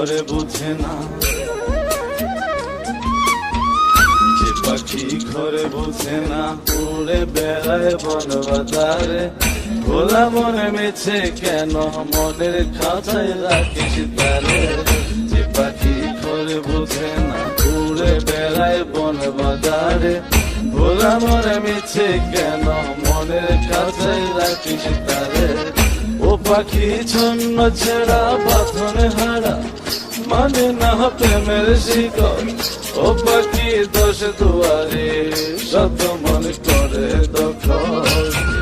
ঘরে বুঝে না, যে পাখি ঘরে বুঝে না, উড়ে বেড়ায় বন বাজারে। খোলা মনে মেছে কেন মনের খাঁচায় রাখিস তারে, যে পাখি ঘরে বুঝে না, উড়ে বেড়ায় বন বাজারে। খোলা মনে মেছে কেন মনের খাঁচায় রাখিস তারে। ও পাখি ছন্ন ছেড়া বাঁধনে হারা, মানে না প্রেমের শিকল। ও পাখি দোষ দুয়ারে, শত মন করে দখল।